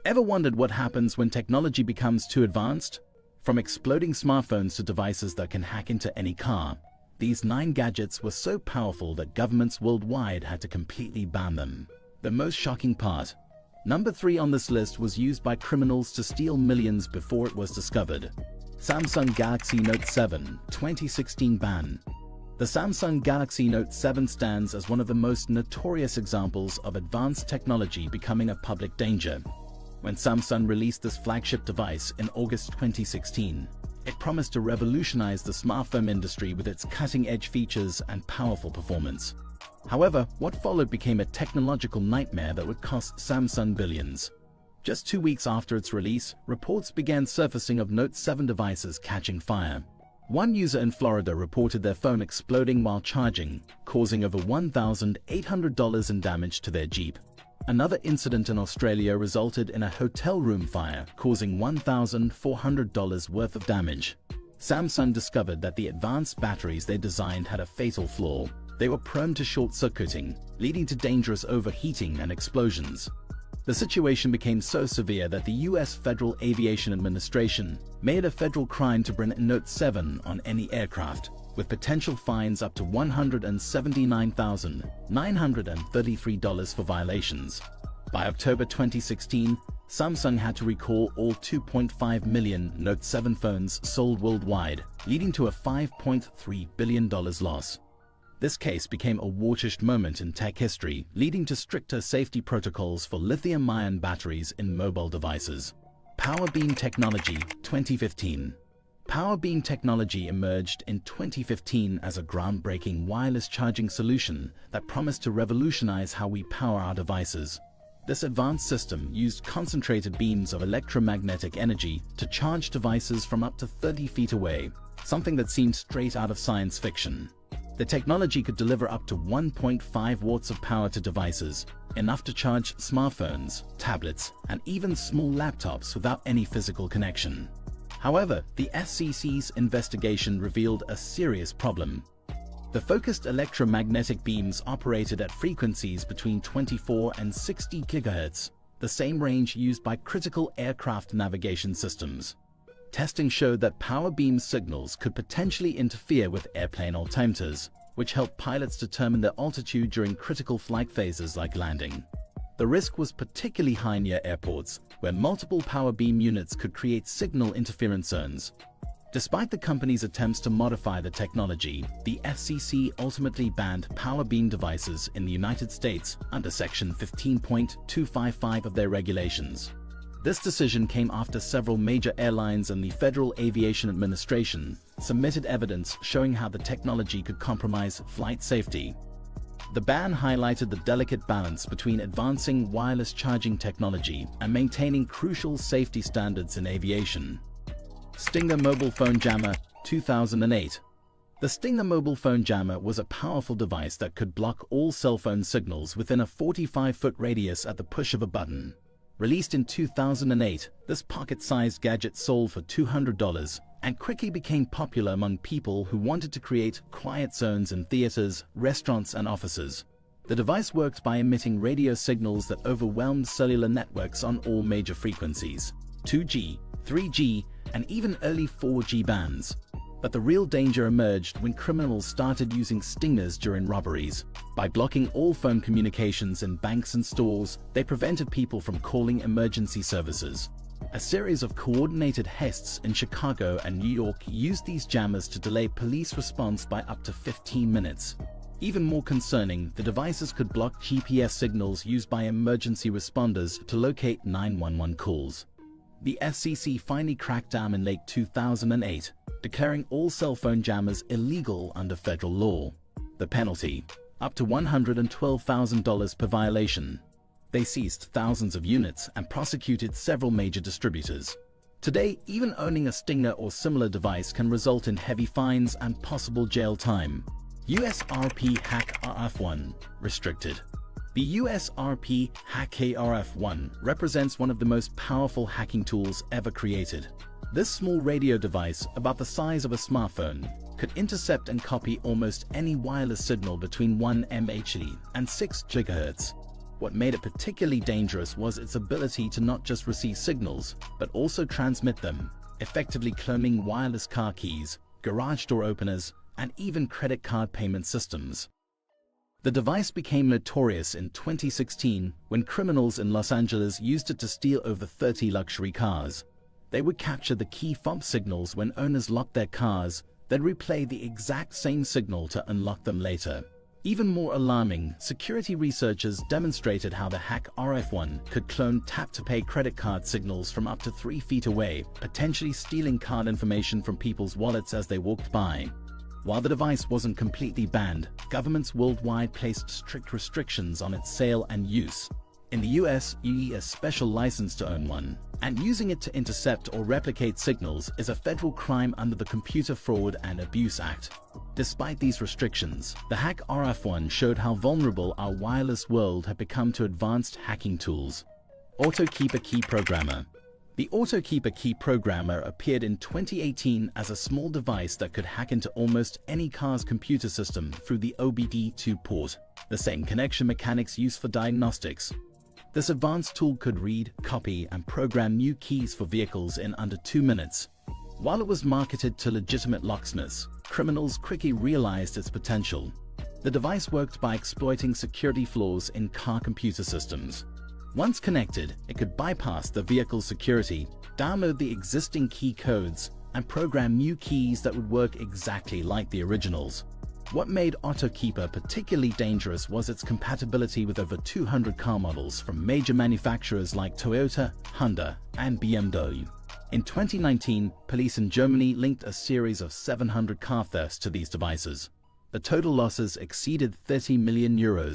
Ever wondered what happens when technology becomes too advanced? From exploding smartphones to devices that can hack into any car, these 9 gadgets were so powerful that governments worldwide had to completely ban them. The most shocking part. Number 3 on this list was used by criminals to steal millions before it was discovered. Samsung Galaxy Note 7 2016 ban. The Samsung Galaxy Note 7 stands as one of the most notorious examples of advanced technology becoming a public danger. When Samsung released this flagship device in August 2016, it promised to revolutionize the smartphone industry with its cutting-edge features and powerful performance. However, what followed became a technological nightmare that would cost Samsung billions. Just 2 weeks after its release, reports began surfacing of Note 7 devices catching fire. One user in Florida reported their phone exploding while charging, causing over $1,800 in damage to their Jeep. Another incident in Australia resulted in a hotel room fire, causing $1,400 worth of damage. Samsung discovered that the advanced batteries they designed had a fatal flaw. They were prone to short-circuiting, leading to dangerous overheating and explosions. The situation became so severe that the U.S. Federal Aviation Administration made it a federal crime to bring Note 7 on any aircraft, with potential fines up to $179,933 for violations. By October 2016, Samsung had to recall all 2.5 million Note 7 phones sold worldwide, leading to a $5.3 billion loss. This case became a watershed moment in tech history, leading to stricter safety protocols for lithium-ion batteries in mobile devices. PowerBeam Technology 2015. PowerBeam technology emerged in 2015 as a groundbreaking wireless charging solution that promised to revolutionize how we power our devices. This advanced system used concentrated beams of electromagnetic energy to charge devices from up to 30 feet away, something that seemed straight out of science fiction. The technology could deliver up to 1.5 watts of power to devices, enough to charge smartphones, tablets, and even small laptops without any physical connection. However, the FCC's investigation revealed a serious problem. The focused electromagnetic beams operated at frequencies between 24 and 60 GHz, the same range used by critical aircraft navigation systems. Testing showed that PowerBeam signals could potentially interfere with airplane altimeters, which helped pilots determine their altitude during critical flight phases like landing. The risk was particularly high near airports, where multiple PowerBeam units could create signal interference zones. Despite the company's attempts to modify the technology, the FCC ultimately banned PowerBeam devices in the United States under Section 15.255 of their regulations. This decision came after several major airlines and the Federal Aviation Administration submitted evidence showing how the technology could compromise flight safety. The ban highlighted the delicate balance between advancing wireless charging technology and maintaining crucial safety standards in aviation. Stinger Mobile Phone Jammer 2008. The Stinger Mobile Phone Jammer was a powerful device that could block all cell phone signals within a 45-foot radius at the push of a button. Released in 2008, this pocket-sized gadget sold for $200 and quickly became popular among people who wanted to create quiet zones in theaters, restaurants, and offices. The device worked by emitting radio signals that overwhelmed cellular networks on all major frequencies, 2G, 3G, and even early 4G bands. But the real danger emerged when criminals started using stingers during robberies. By blocking all phone communications in banks and stores, they prevented people from calling emergency services. A series of coordinated heists in Chicago and New York used these jammers to delay police response by up to 15 minutes. Even more concerning, the devices could block GPS signals used by emergency responders to locate 911 calls. The FCC finally cracked down in late 2008, declaring all cell phone jammers illegal under federal law. The penalty: up to $112,000 per violation. They seized thousands of units and prosecuted several major distributors. Today, even owning a Stinger or similar device can result in heavy fines and possible jail time. USRP Hack RF1 restricted. The USRP Hack RF1 represents one of the most powerful hacking tools ever created. This small radio device, about the size of a smartphone, could intercept and copy almost any wireless signal between 1 MHz and 6 GHz. What made it particularly dangerous was its ability to not just receive signals, but also transmit them, effectively cloning wireless car keys, garage door openers, and even credit card payment systems. The device became notorious in 2016 when criminals in Los Angeles used it to steal over 30 luxury cars. They would capture the key fob signals when owners locked their cars, then replay the exact same signal to unlock them later. Even more alarming, security researchers demonstrated how the hack RF1 could clone tap-to-pay credit card signals from up to 3 feet away, potentially stealing card information from people's wallets as they walked by. While the device wasn't completely banned, governments worldwide placed strict restrictions on its sale and use. In the US, you need a special license to own one, and using it to intercept or replicate signals is a federal crime under the Computer Fraud and Abuse Act. Despite these restrictions, the hack RF1 showed how vulnerable our wireless world had become to advanced hacking tools. AutoKeeper Key Programmer. The AutoKeeper Key Programmer appeared in 2018 as a small device that could hack into almost any car's computer system through the OBD2 port, the same connection mechanics used for diagnostics. This advanced tool could read, copy, and program new keys for vehicles in under 2 minutes. While it was marketed to legitimate locksmiths, criminals quickly realized its potential. The device worked by exploiting security flaws in car computer systems. Once connected, it could bypass the vehicle's security, download the existing key codes, and program new keys that would work exactly like the originals. What made AutoKeeper particularly dangerous was its compatibility with over 200 car models from major manufacturers like Toyota, Honda, and BMW. In 2019, police in Germany linked a series of 700 car thefts to these devices. The total losses exceeded €30 million.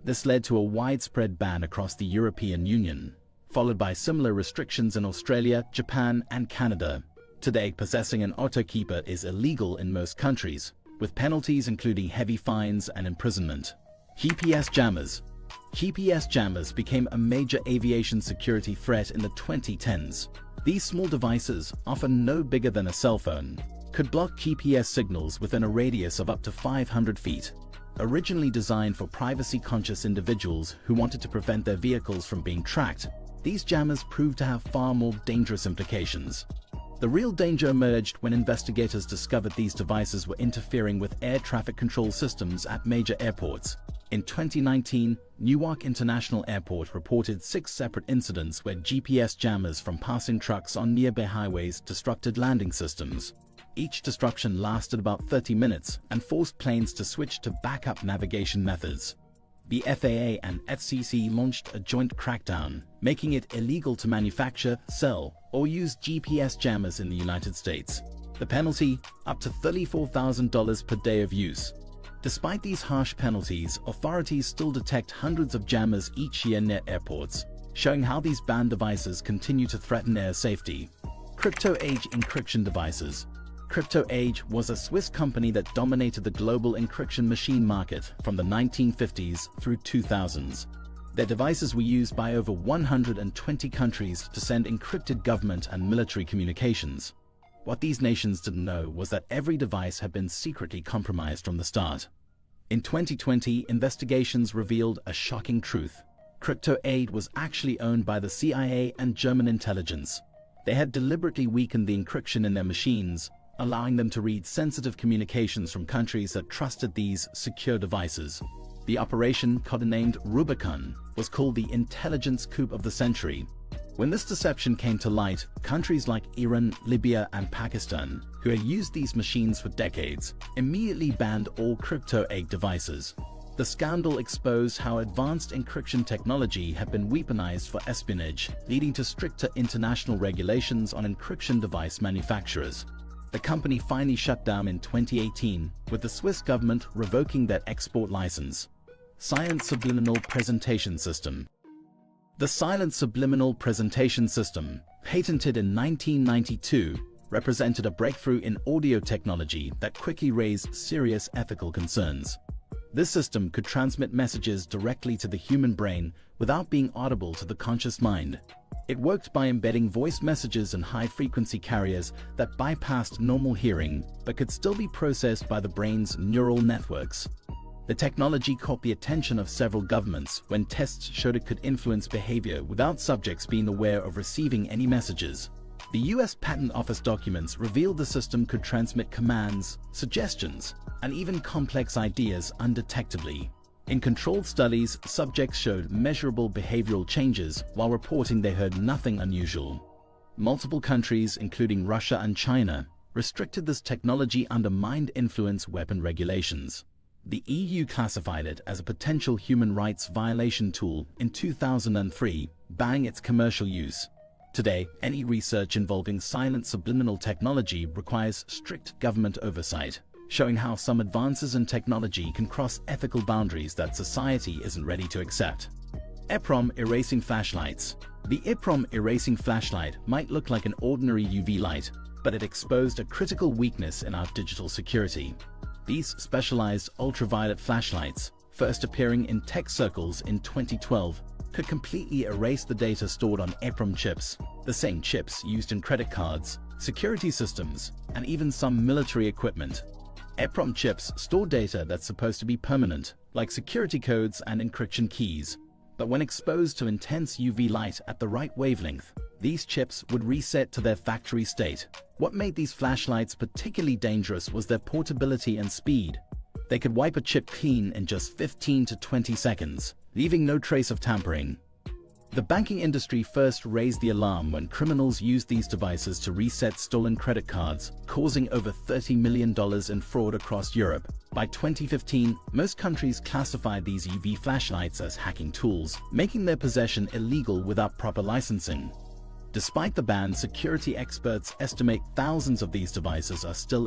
This led to a widespread ban across the European Union, followed by similar restrictions in Australia, Japan, and Canada. Today, possessing an AutoKeeper is illegal in most countries, with penalties including heavy fines and imprisonment. GPS jammers. GPS jammers became a major aviation security threat in the 2010s. These small devices, often no bigger than a cell phone, could block GPS signals within a radius of up to 500 feet. Originally designed for privacy-conscious individuals who wanted to prevent their vehicles from being tracked, these jammers proved to have far more dangerous implications. The real danger emerged when investigators discovered these devices were interfering with air traffic control systems at major airports. In 2019, Newark International Airport reported 6 separate incidents where GPS jammers from passing trucks on nearby highways disrupted landing systems. Each disruption lasted about 30 minutes and forced planes to switch to backup navigation methods. The FAA and FCC launched a joint crackdown, making it illegal to manufacture, sell, or use GPS jammers in the United States. The penalty, up to $34,000 per day of use. Despite these harsh penalties, authorities still detect hundreds of jammers each year near airports, showing how these banned devices continue to threaten air safety. Crypto-age encryption devices. Crypto-age was a Swiss company that dominated the global encryption machine market from the 1950s through 2000s. Their devices were used by over 120 countries to send encrypted government and military communications. What these nations didn't know was that every device had been secretly compromised from the start. In 2020, investigations revealed a shocking truth. Crypto-Aid was actually owned by the CIA and German intelligence. They had deliberately weakened the encryption in their machines, allowing them to read sensitive communications from countries that trusted these secure devices. The operation, codenamed Rubicon, was called the intelligence coup of the century. When this deception came to light, countries like Iran, Libya, and Pakistan, who had used these machines for decades, immediately banned all crypto-Aid devices. The scandal exposed how advanced encryption technology had been weaponized for espionage, leading to stricter international regulations on encryption device manufacturers. The company finally shut down in 2018, with the Swiss government revoking their export license. Silent Subliminal Presentation System. The Silent Subliminal Presentation System, patented in 1992, represented a breakthrough in audio technology that quickly raised serious ethical concerns. This system could transmit messages directly to the human brain without being audible to the conscious mind. It worked by embedding voice messages in high-frequency carriers that bypassed normal hearing but could still be processed by the brain's neural networks. The technology caught the attention of several governments when tests showed it could influence behavior without subjects being aware of receiving any messages. The US Patent Office documents revealed the system could transmit commands, suggestions, and even complex ideas undetectably. In controlled studies, subjects showed measurable behavioral changes while reporting they heard nothing unusual. Multiple countries, including Russia and China, restricted this technology under mind influence weapon regulations. The EU classified it as a potential human rights violation tool in 2003, banning its commercial use. Today, any research involving silent subliminal technology requires strict government oversight, showing how some advances in technology can cross ethical boundaries that society isn't ready to accept. EEPROM erasing flashlights. The EEPROM erasing flashlight might look like an ordinary UV light, but it exposed a critical weakness in our digital security. These specialized ultraviolet flashlights, first appearing in tech circles in 2012, could completely erase the data stored on EEPROM chips, the same chips used in credit cards, security systems, and even some military equipment. EEPROM chips store data that's supposed to be permanent, like security codes and encryption keys. But when exposed to intense UV light at the right wavelength, these chips would reset to their factory state. What made these flashlights particularly dangerous was their portability and speed. They could wipe a chip clean in just 15 to 20 seconds, leaving no trace of tampering. The banking industry first raised the alarm when criminals used these devices to reset stolen credit cards, causing over $30 million in fraud across Europe. By 2015, most countries classified these UV flashlights as hacking tools, making their possession illegal without proper licensing. Despite the ban, security experts estimate thousands of these devices are still